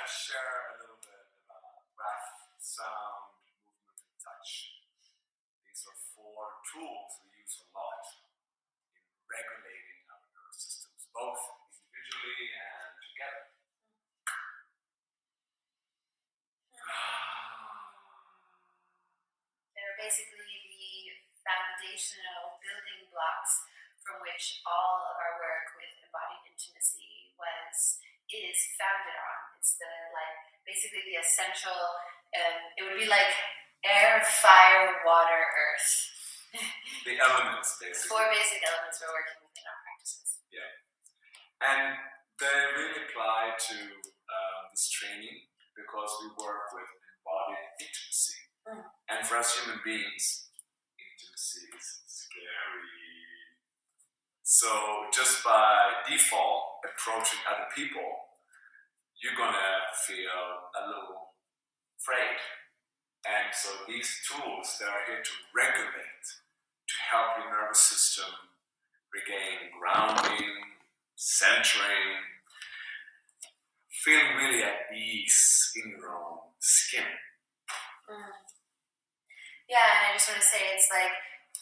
share a little bit about breath, sound, movement, and touch. These are four tools we use a lot in regulating our nervous systems, both individually and together. They're basically the foundational building blocks from which all of our work with embodied intimacy is founded on. It's basically the essential. It would be like air, fire, water, earth. The elements, basically. Four basic elements we're working with in our practices. Yeah, and they really apply to this training because we work with embodied intimacy. And for us human beings, intimacy is scary. So just by default, approaching other people, you're gonna feel a little afraid. And so these tools, they are here to regulate, to help your nervous system regain grounding, centering, feeling really at ease in your own skin. Yeah, and I just want to say it's like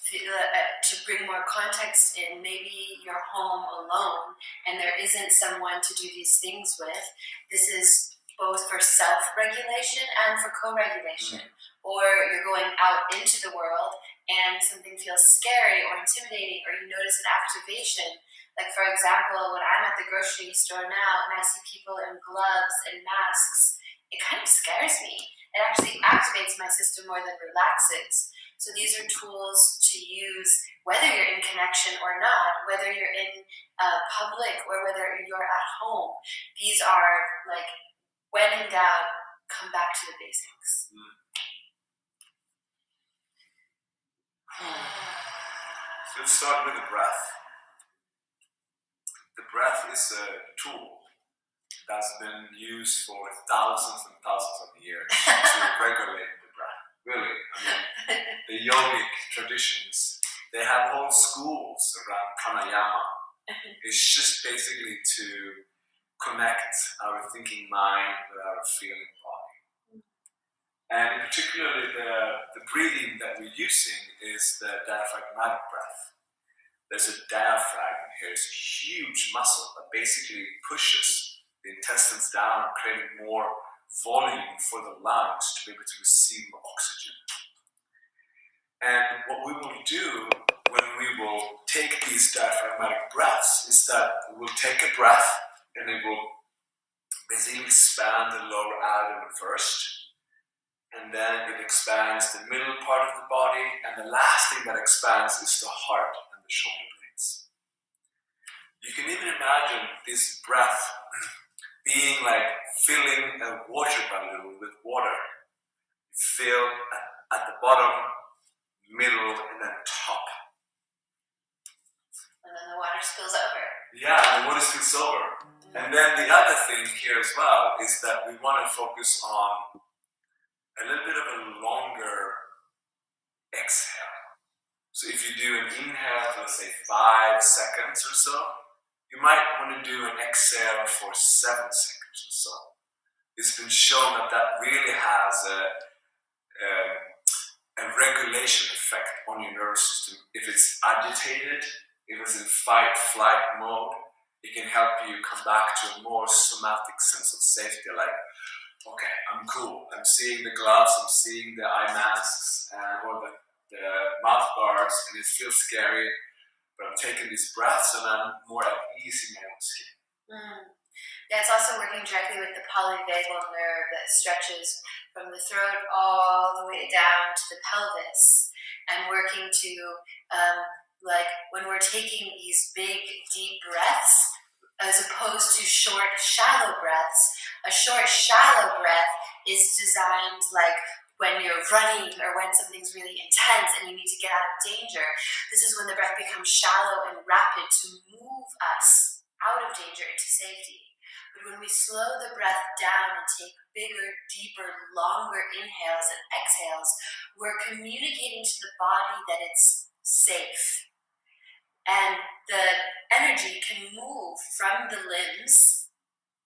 to bring more context in, maybe you're home alone and there isn't someone to do these things with. This is both for self-regulation and for co-regulation. Or you're going out into the world and something feels scary or intimidating, or you notice an activation. Like, for example, when I'm at the grocery store now and I see people in gloves and masks, it kind of scares me. It actually activates my system more than relaxes. So these are tools to use whether you're in connection or not, whether you're in public or whether you're at home. These are like, when in doubt, come back to the basics. So let's start with the breath. The breath is a tool that's been used for thousands and thousands of years to regulate the breath. Really, I mean, the yogic traditions, they have whole schools around pranayama. It's just basically to connect our thinking mind with our feeling body. And particularly the breathing that we're using is the diaphragmatic breath. There's a diaphragm here. It's a huge muscle that basically pushes the intestines down, creating more volume for the lungs to be able to receive oxygen. And what we will do when we will take these diaphragmatic breaths is that we will take a breath and it will basically expand the lower abdomen first, and then it expands the middle part of the body, and the last thing that expands is the heart and the shoulder blades. You can even imagine this breath being like filling a water balloon with water. You fill at the bottom, middle, and then top. And then the water spills over. Yeah, and the water spills over. And then the other thing here as well is that we want to focus on a little bit of a longer exhale. So if you do an inhale for, let's say, 5 seconds or so, you might want to do an exhale for 7 seconds or so. It's been shown that that really has a regulation effect on your nervous system. If it's agitated, if it's in fight-flight mode, it can help you come back to a more somatic sense of safety, like, okay, I'm cool, I'm seeing the gloves, I'm seeing the eye masks, or the mouth guards, and it feels scary, but I'm taking these breaths and I'm more at ease in my own skin. Yeah, it's also working directly with the polyvagal nerve that stretches from the throat all the way down to the pelvis, and working to, like when we're taking these big, deep breaths, as opposed to short, shallow breaths. A short, shallow breath is designed like when you're running or when something's really intense and you need to get out of danger. This is when the breath becomes shallow and rapid to move us out of danger into safety. But when we slow the breath down and take bigger, deeper, longer inhales and exhales, we're communicating to the body that it's safe. And the energy can move from the limbs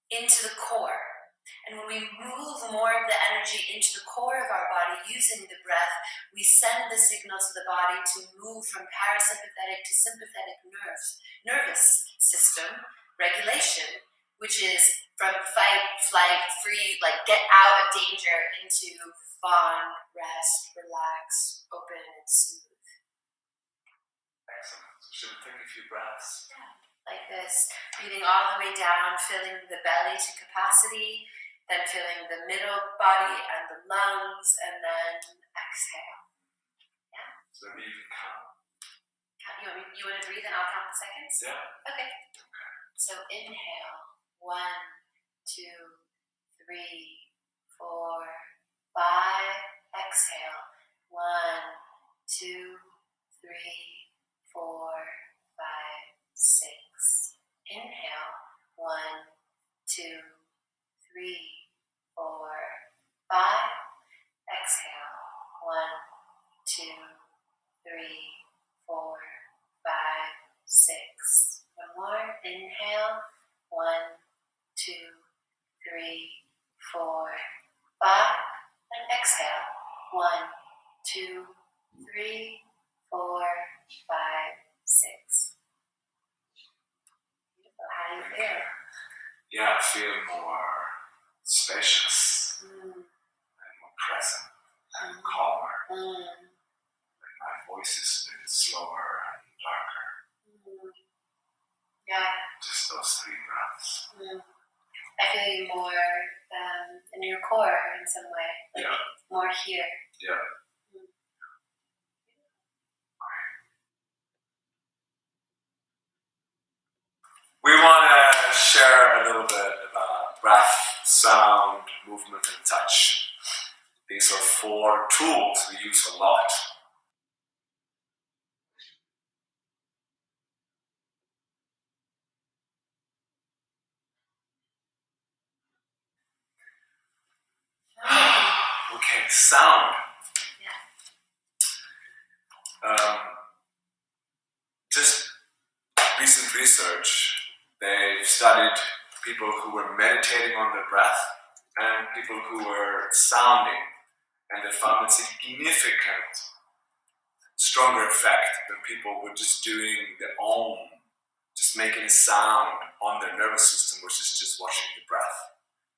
into the core. And when we move more of the energy into the core of our body using the breath, we send the signal to the body to move from parasympathetic to sympathetic nervous system regulation, which is from fight, flight, free, like get out of danger, into fawn, rest, relax, open, and smooth. Excellent. So should we take a few breaths? Yeah. Like this, breathing all the way down, filling the belly to capacity, then filling the middle body and the lungs, and then exhale. Yeah? So maybe you can count. You want to breathe and I'll count the seconds? Yeah. Okay. So inhale, 1, 2, 3, 4, 5. Exhale, 1, 2, 3, 4, 5, 6. Inhale, 1, 2, 3, 4, 5. Exhale, 1, 2, 3, 4, 5, 6. One more. Inhale, 1, 2, 3, 4, 5. And exhale, 1, 2, 3, 4, 5, 6. Beautiful. How do you feel? Yeah, I feel more spacious Mm. and more present and calmer. Mm. And my voice is a bit slower and darker. Mm. Yeah. Just those 3 breaths. Mm. I feel you more in your core in some way. Like Yeah. more here. Yeah. Mm. We want to share a little bit about breath, sound, movement, and touch. These are 4 tools we use a lot. Okay, sound. Just recent research, they've studied people who were meditating on their breath and people who were sounding, and they found a significant stronger effect than people were just doing their own, just making a sound on their nervous system, which is just watching the breath.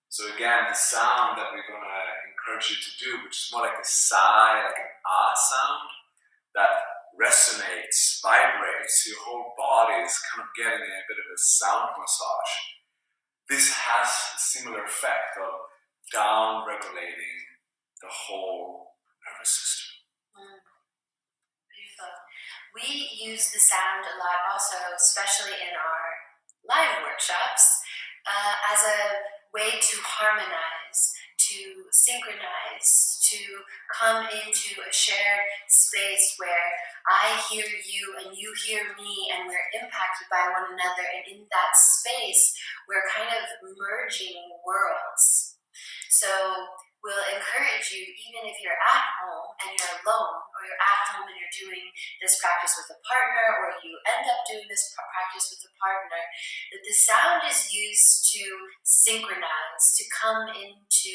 So again, the sound that we're going to encourage you to do, which is more like a sigh, like an ah sound, that resonates, vibrates, your whole body is kind of getting a bit of a sound massage. This has a similar effect of down-regulating the whole nervous system. Beautiful. We use the sound a lot also, especially in our live workshops, as a way to harmonize, to synchronize, to come into a shared space where I hear you and you hear me and we're impacted by one another, and in that space we're kind of merging worlds. So we'll encourage you, even if you're at home and you're alone, or you're at home and you're doing this practice with a partner, or you end up doing this practice with a partner, that the sound is used to synchronize, to come into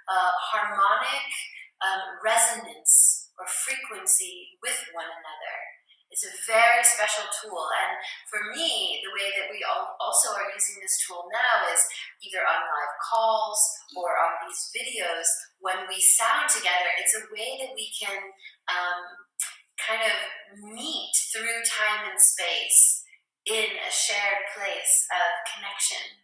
harmonic resonance or frequency with one another. It's a very special tool, and for me, the way that we also are using this tool now is either on live calls or on these videos. When we sound together, it's a way that we can kind of meet through time and space in a shared place of connection.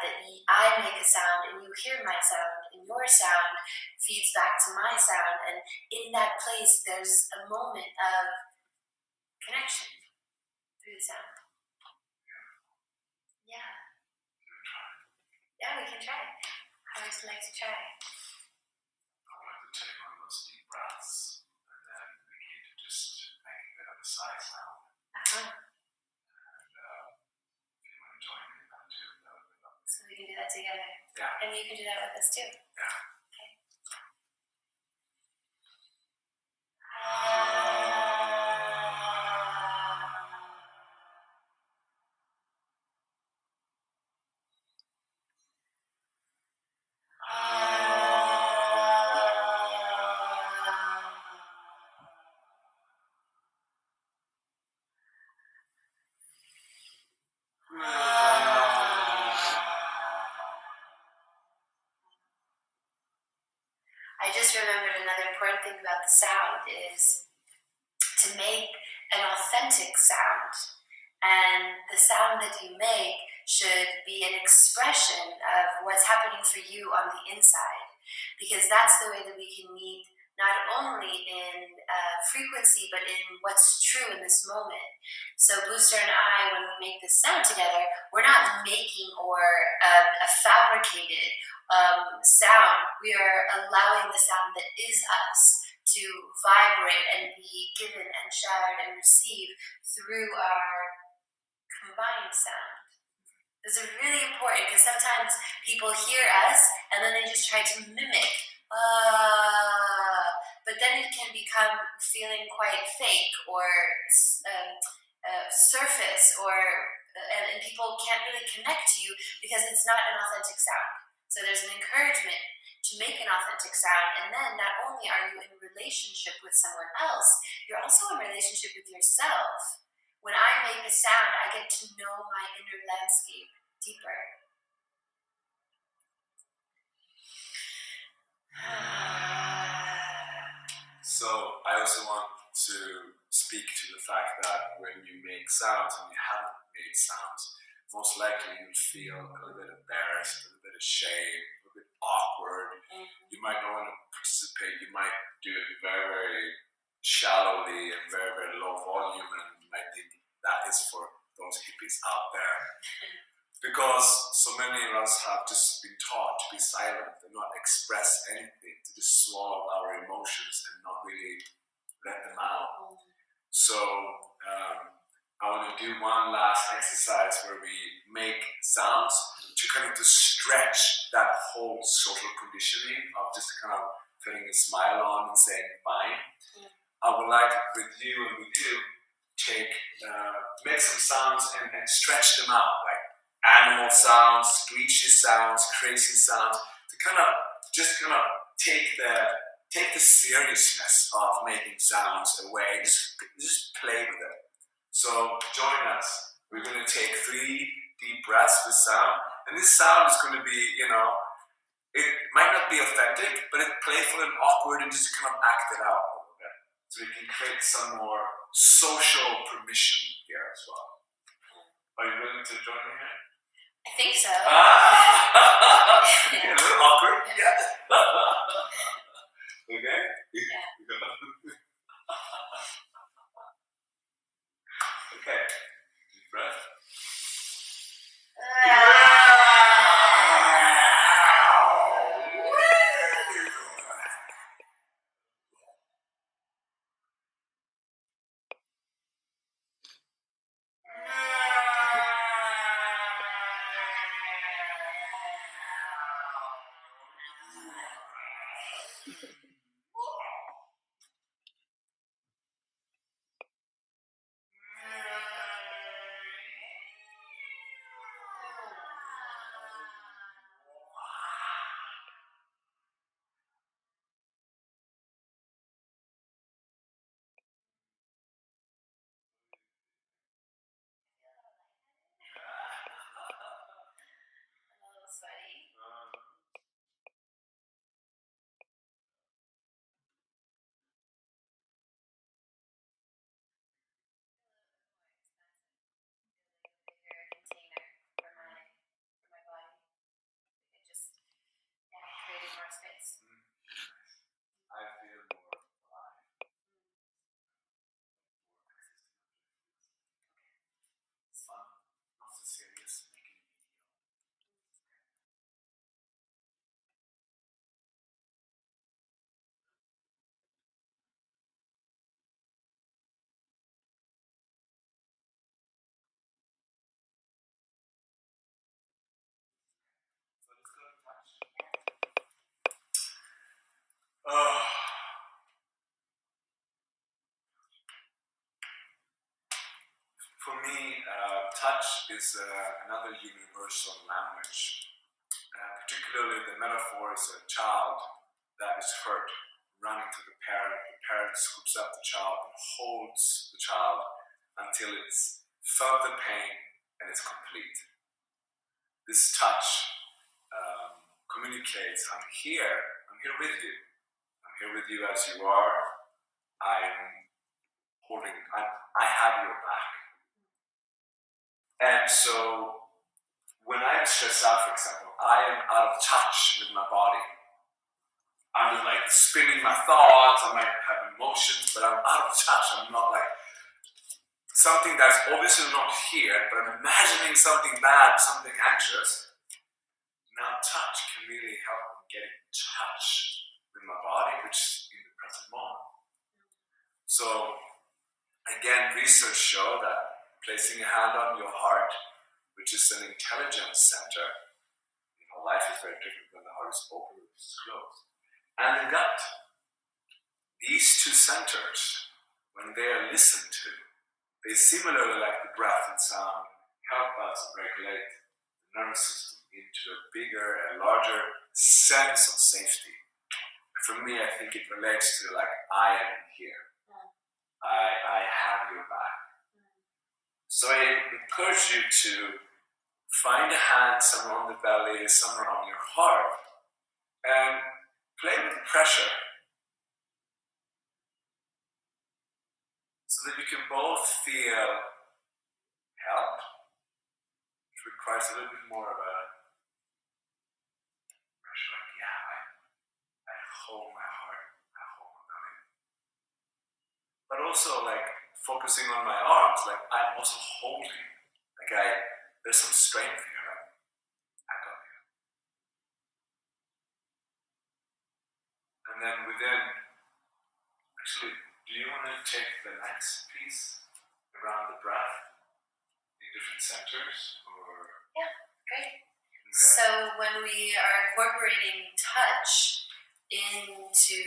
That I make a sound and you hear my sound, and your sound feeds back to my sound, and in that place there's a moment of connection through the sound. Yeah. Yeah, we can try. How would you like to try? I want to take one of those deep breaths and then begin to just make a bit of a sigh sound. Uh-huh. And if you want to join me in that too, that would be lovely. So we can do that together. Yeah. And you can do that with us too. Yeah. Okay. is to make an authentic sound. And the sound that you make should be an expression of what's happening for you on the inside. Because that's the way that we can meet not only in frequency, but in what's true in this moment. So Booster and I, when we make this sound together, we're not making or a fabricated sound. We are allowing the sound that is us to vibrate and be given and shared and received through our combined sound. This is really important because sometimes people hear us and then they just try to mimic. But then it can become feeling quite fake or surface, and people can't really connect to you because it's not an authentic sound. So there's an encouragement to make an authentic sound, and then not only are you in relationship with someone else, you're also in relationship with yourself. When I make a sound, I get to know my inner landscape deeper. So I also want to speak to the fact that when you make sounds and you haven't made sounds, most likely you'll feel a little bit embarrassed, a little bit ashamed, a little bit awkward. You might not want to participate. You might do it very, very shallowly and very, very low volume, and you might think that is for those hippies out there. Because so many of us have just been taught to be silent and not express anything, to just swallow our emotions and not really let them out. So I want to do one last exercise where we make sounds to kind of to stretch that whole social conditioning of just kind of putting a smile on and saying fine. I would like with you and with you take make some sounds and stretch them out, like animal sounds, screechy sounds, crazy sounds, to kind of take the seriousness of making sounds away. Just play with it. So join us. We're going to take 3 deep breaths with sound, and this sound is going to be, it might not be authentic, but it's playful and awkward, and just kind of act it out a little bit, so we can create some more social permission here as well. Are you willing to join me here? I think so. Yeah, a little awkward. Yeah. Okay? Yeah. Okay. Deep breath. A little sweaty. Bigger container for my body. It just created more space. I feel more alive. It's fun. Not so serious. Making a video. So let's go to touch. For me, touch is another universal language. Particularly the metaphor is a child that is hurt, running to the parent scoops up the child and holds the child until it's felt the pain and it's complete. This touch communicates, I'm here with you as you are, I have your back. And so when I'm stressed out, for example, I am out of touch with my body. I'm like spinning my thoughts, I might have emotions, but I'm out of touch. I'm not like something that's obviously not here, but I'm imagining something bad, something anxious. Now touch can really help me get in touch with my body, which is in the present moment. So again, research show that placing a hand on your heart, which is an intelligence center, life is very different when the heart is open, which is closed, and the gut. These two centers, when they are listened to, they similarly like the breath and sound help us regulate the nervous system into a bigger and larger sense of safety. And for me, I think it relates to like, I am here. I have your back. So I encourage you to find a hand somewhere on the belly, somewhere on your heart, and play with the pressure. So that you can both feel help, which requires a little bit more of a pressure, like, yeah, I hold my heart, I hold my belly. But also like focusing on my arms, like I'm also holding, like there's some strength here, like I got you. And then within, actually, do you want to take the next piece around the breath in different centers, or? Yeah, great. Okay. So when we are incorporating touch into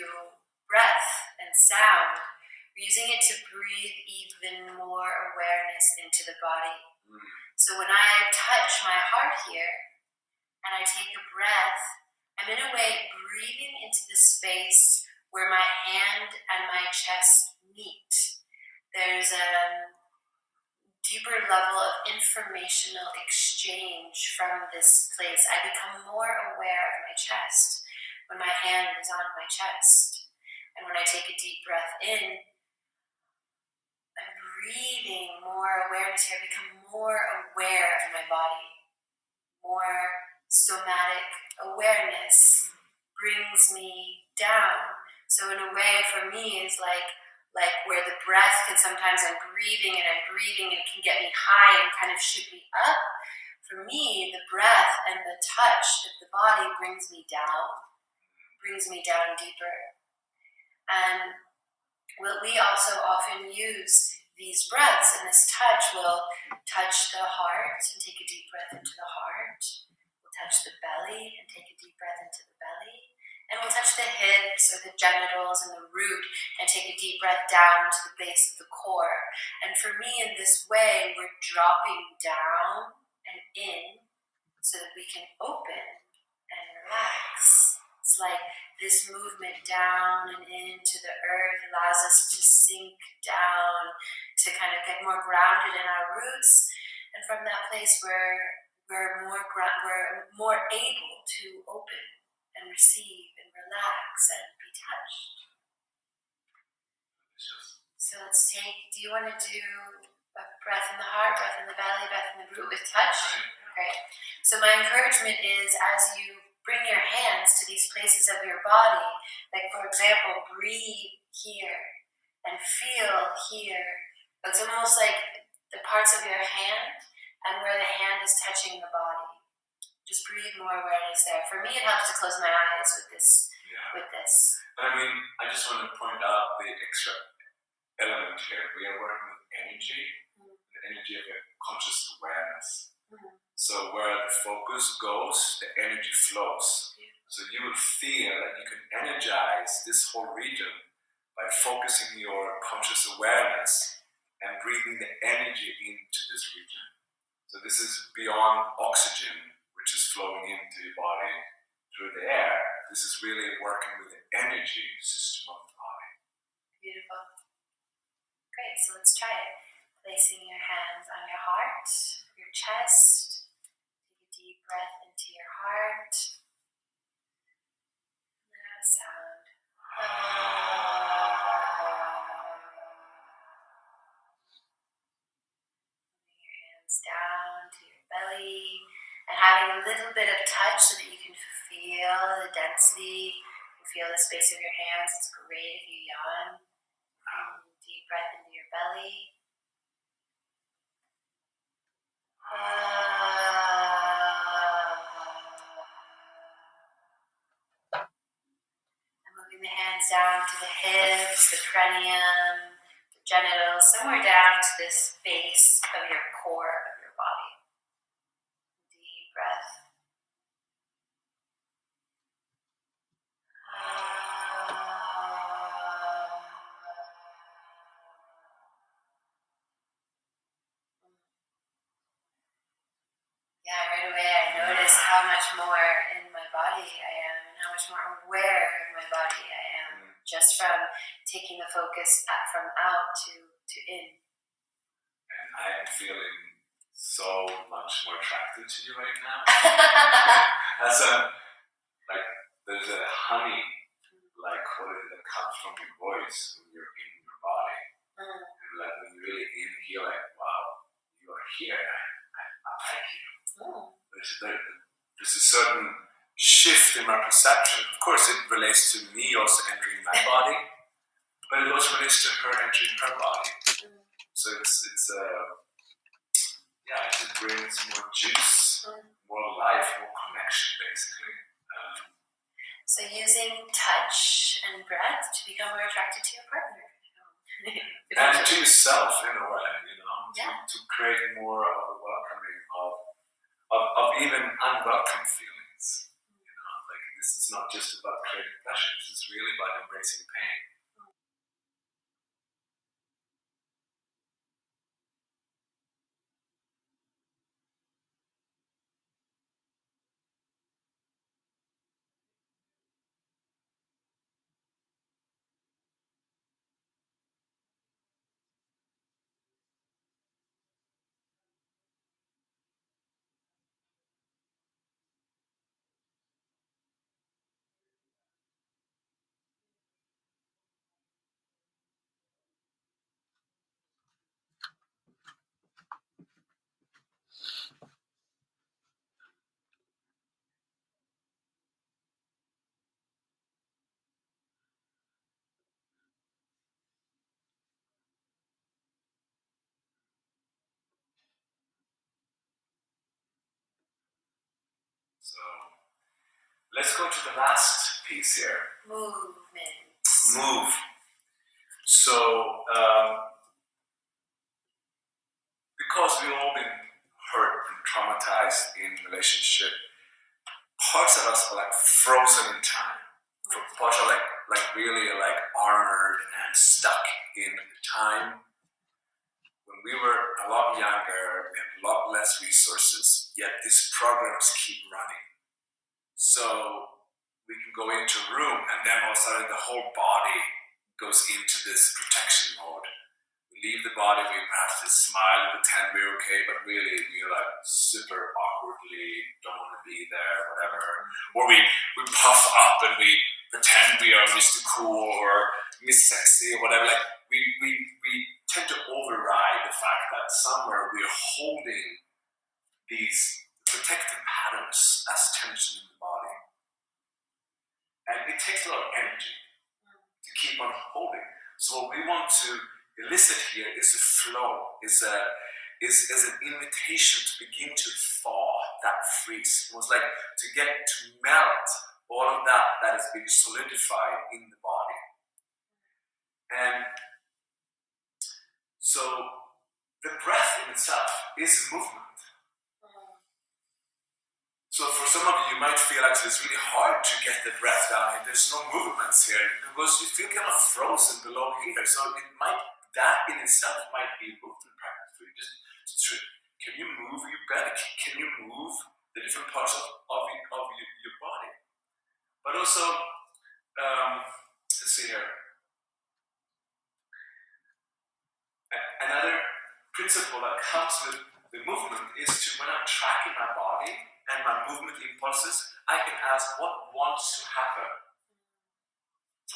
breath and sound, we're using it to breathe even more awareness into the body. So when I touch my heart here and I take a breath, I'm in a way breathing into the space where my hand and my chest meet. There's a deeper level of informational exchange from this place. I become more aware of my chest when my hand is on my chest. And when I take a deep breath in, I'm breathing more awareness here. I become more aware of my body. More somatic awareness brings me down. So in a way, for me, is like where the breath can sometimes, I'm breathing and it can get me high and kind of shoot me up. For me, the breath and the touch of the body brings me down deeper. And we also often use these breaths, and this touch will touch the heart and take a deep breath into the heart. We'll touch the belly and take a deep breath into the belly. And we'll touch the hips or the genitals and the root and take a deep breath down to the base of the core. And for me, in this way, we're dropping down and in so that we can open and relax. It's like this movement down and into the earth allows us to sink down, to kind of get more grounded in our roots. And from that place we're more able to open and receive and relax and be touched. So let's take, do you want to do a breath in the heart, breath in the belly, breath in the root with touch? Great. So my encouragement is, as you bring your hands to these places of your body, like for example, breathe here and feel here. It's almost like the parts of your hand and where the hand is touching the body. Just breathe more awareness there. For me, it helps to close my eyes with this. Yeah. With this. But I mean, I just want to point out the extra element here. We are working with energy, the energy of a conscious awareness. So where the focus goes, the energy flows. So you will feel that you can energize this whole region by focusing your conscious awareness and breathing the energy into this region. So this is beyond oxygen, which is flowing into your body through the air. This is really working with the energy system of the body. Beautiful. Great, so let's try it. Placing your hands on your heart, your chest. Take a deep breath into your heart. Let out a sound. hands down to your belly and having a little bit of touch so that you can feel the density and feel the space of your hands. It's great if you yawn. Deep breath into your belly. And moving the hands down to the hips, the cranium, the genitals, somewhere down to this base of your core of your body. Deep breath. Yeah, right away I notice how much more in my body I am and how much more aware of my body I am just from taking the focus from out to in. And I am feeling so much more attracted to you right now. As like there's a honey, like what is it that comes from your voice when you're in your body. And like when you really inhale, like wow, you are here. I like you. There's a certain shift in my perception. Of course, it relates to me also entering my body, but it also relates to her entering her body. So it just brings more juice, more life, more connection, basically. So using touch and breath to become more attracted to your partner. And to yourself in a way, Yeah. to create more of a welcoming of even unwelcome feelings. Like this is not just about creating pleasure, this is really about embracing pain. So let's go to the last piece here. Movement. Move. So because we've all been hurt and traumatized in relationship, parts of us are like frozen in time. Parts are like really like armored and stuck in time. When we were a lot younger, we had a lot less resources, yet these programs keep running. So we can go into a room and then all of a sudden the whole body goes into this protection mode. We leave the body, we perhaps just smile and pretend we're okay, but really we're like super awkwardly, don't want to be there, whatever. Or we puff up and we pretend we are Mr. Cool or Miss Sexy or whatever. Like we tend to override the fact that somewhere we're holding these protective patterns as tension in the body. And it takes a lot of energy to keep on holding. So what we want to elicit here is a flow, is an invitation to begin to thaw that freeze. It was like to get to melt all of that is being solidified in the body. And so the breath in itself is a movement. So for some of you might feel actually it's really hard to get the breath down here. There's no movements here because you feel kind of frozen below here. So that in itself might be a movement practice for you. Just can you move your belly? Can you move the different parts of your body? But also, let's see here. Another principle that comes with the movement is to, when I'm tracking my body and my movement impulses, I can ask what wants to happen.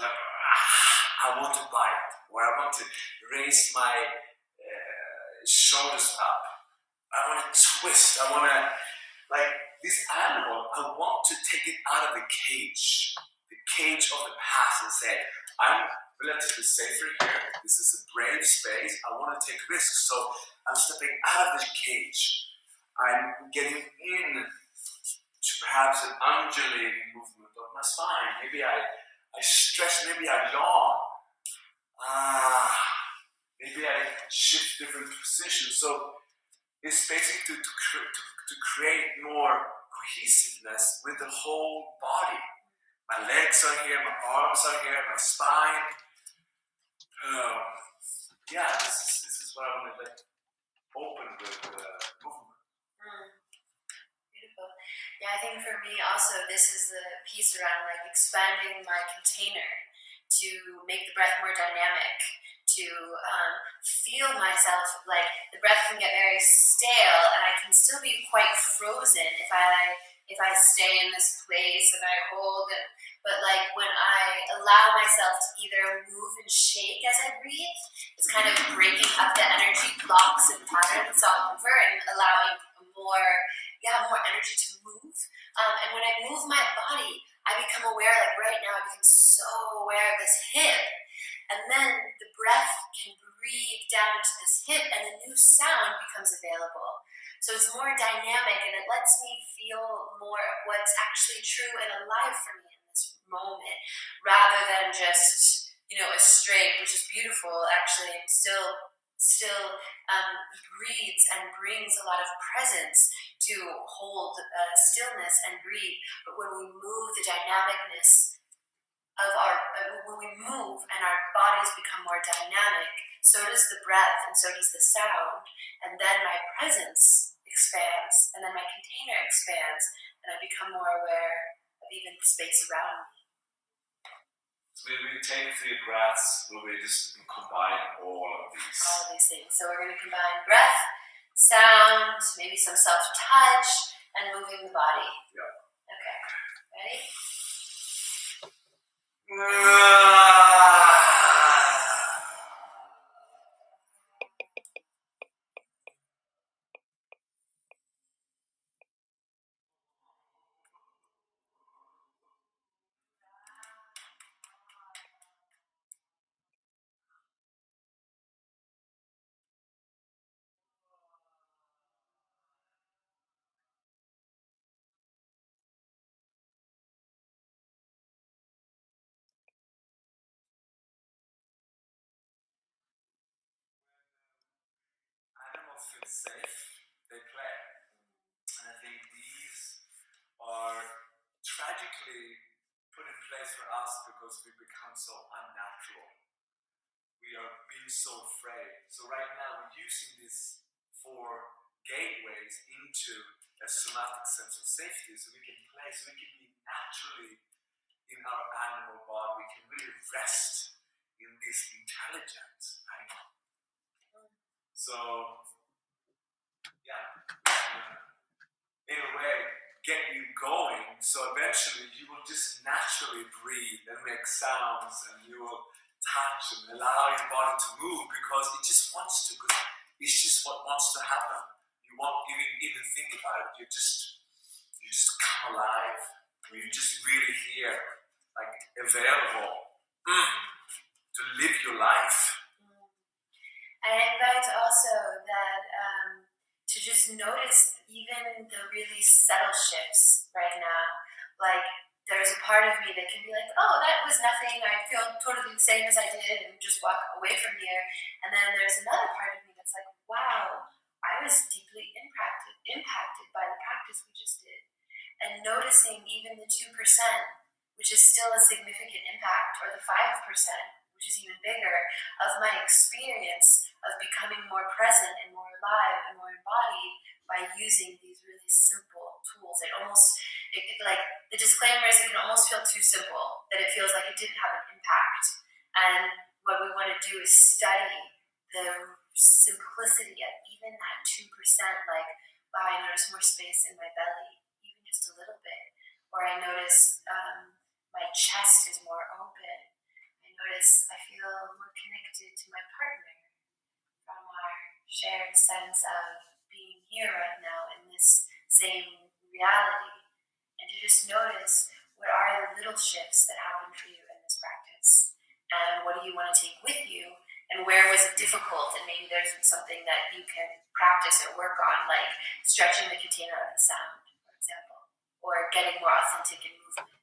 Like, I want to bite, or I want to raise my shoulders up. I want to twist. I want to, like this animal, I want to take it out of the cage of the past and say, I'm relatively safer here. This is a brave space. I want to take risks. So I'm stepping out of the cage. I'm getting in to perhaps an undulating movement of my spine. Maybe I stretch, maybe I yawn. Maybe I shift different positions. So it's basically to create more cohesiveness with the whole body. My legs are here, my arms are here, my spine. This is what I want to let open with movement. Beautiful. Yeah, I think for me also this is the piece around like expanding my container to make the breath more dynamic, to feel myself, like the breath can get very stale and I can still be quite frozen if I stay in this place and I hold it. But like when I allow myself to either move and shake as I breathe, it's kind of breaking up the energy blocks and patterns all over and allowing more energy to move. And when I move my body, I become aware, like right now, I become so aware of this hip. And then the breath can breathe down into this hip and a new sound becomes available. So it's more dynamic and it lets me feel more of what's actually true and alive for me in this moment, rather than just, a straight, which is beautiful actually, and still breathes and brings a lot of presence to hold stillness and breathe. But when we move, the dynamicness of when we move and our bodies become more dynamic, so does the breath and so does the sound. And then my presence expands and then my container expands and I become more aware of even the space around me. So we take 3 breaths where we just combine all of these things. So we're going to combine breath, sound, maybe some self-touch, and moving the body. Yeah. Okay. Ready? Animals feel safe, they play. And I think these are tragically put in place for us because we become so unnatural. We are being so afraid. So right now we're using these 4 gateways into a somatic sense of safety, so we can play, so we can be naturally in our animal body. We can really rest in this intelligence, right? So, in a way, get you going. So eventually, you will just naturally breathe and make sounds, and you will touch and allow your body to move because it just wants to. Because it's just what wants to happen. You won't even think about it. You just come alive. You're just really here, like available to live your life. I invite also that to just notice even the really subtle shifts right now. Like there's a part of me that can be like, oh, that was nothing. I feel totally the same as I did and just walk away from here. And then there's another part of me that's like, wow, I was deeply impacted by the practice we just did. And noticing even the 2%, which is still a significant impact, or the 5%, which is even bigger, of my experience of becoming more present and more alive and more embodied by using these really simple tools. Like the disclaimer is, it can almost feel too simple, that it feels like it didn't have an impact. And what we want to do is study the simplicity of even that 2%, like, wow, I notice more space in my belly, even just a little bit. Or I notice my chest is more open. I feel more connected to my partner from our shared sense of being here right now in this same reality, and to just notice what are the little shifts that happen for you in this practice, and what do you want to take with you, and where was it difficult, and maybe there's something that you can practice or work on, like stretching the container of the sound, for example, or getting more authentic in movement.